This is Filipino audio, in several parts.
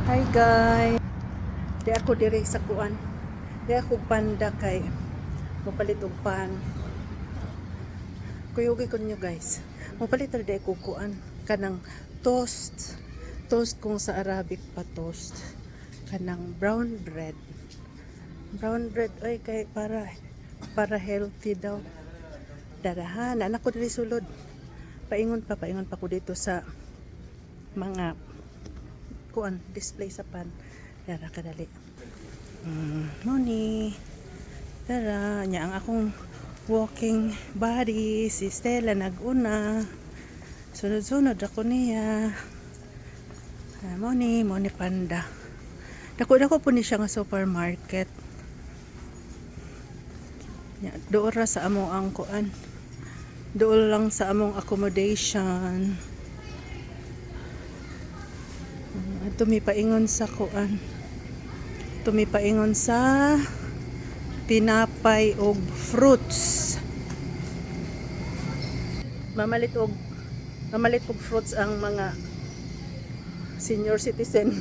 Hi guys. Di ako diri sa kuan. Di ako panda kay mapalit og pan. Kuyugi ko nyo guys. Mapalit ra di ako kuan kanang toast. Toast kung sa Arabic pa toast. Kanang brown bread. Brown bread oy kay para healthy daw. Darahan anak ko diri sulod. Paingon pa ko dito sa mga kuan display sa pan. Dara kadali. Moni. Dara nya ang akong walking body si Stella naguna. Sunod-sunod ako niya. Moni panda. Dako po ni siya nga supermarket. Nya doora sa among ang kuan. Dool lang sa among accommodation. Tumipaingon sa kuan. Tumipaingon sa tinapay og fruits. Mamalit og fruits ang mga senior citizen.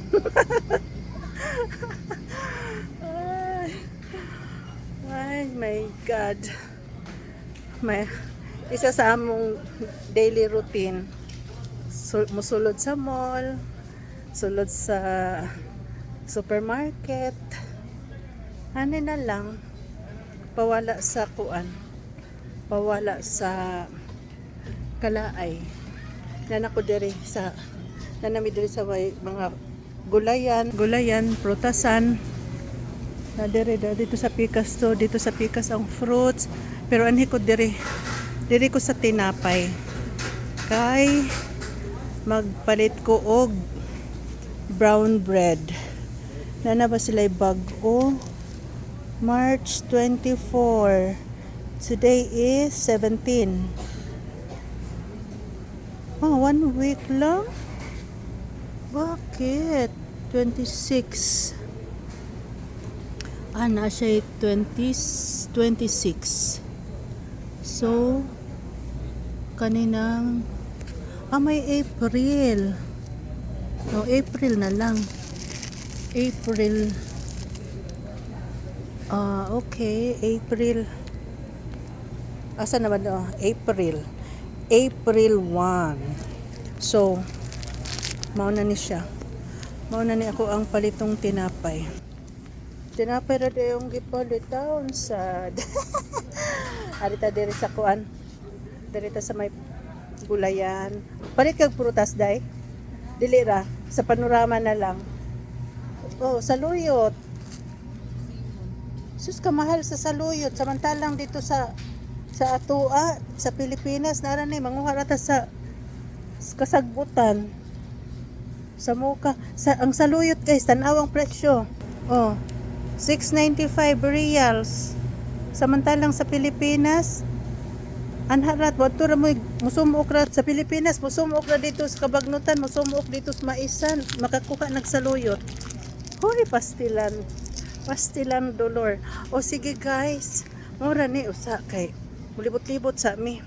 Ay my God. May isa sa among daily routine. Musulod sa mall, sulod sa supermarket. Ano na lang, pawala sa kuan, pawala sa kalaay. Nanami diri sa mga gulayan, prutasan. Na dito sa Pikas to, dito sa Pikas ang fruits. Pero anhi ko diri ko sa tinapay. Kay magpalit ko og brown bread. Nana ba sila bag-o? March 24. Today is 17. Oh, 1 week lang? Bakit? 26. Na siya 26. So, kaninang may April. No, April na lang. April. Okay, April. Asa na ba no? April 1. So, mauna ni siya. Mauna ni ako ang palitong tinapay. Tinapay ra yung gipalit down sa arita diri sa kuan. Diri sa may gulayan. Palit kag prutas day. Dili ra sa panorama na lang. Oh, saluyot. Sus ka mahal sa saluyot samantalang dito sa atua sa Pilipinas nara ni manguha ta sa kasagbutan. Sa muka ang saluyot guys tan-awang presyo. Oh, 695 reals. Samantalang sa Pilipinas anharat wato ra mo musumuok ra sa Pilipinas, musumuok ra dito sa Kabagnutan, musumuok dito sa Maisan, makakuha nagsaluyot. Hoy, pastilan dolor. O sige guys, mura ni usa kay libot-libot sa mi.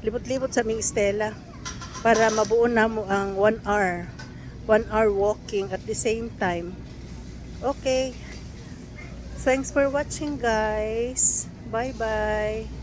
Libot-libot sa ming Stella para mabuo na mo ang 1 hour. 1 hour walking at the same time. Okay. Thanks for watching guys. Bye-bye.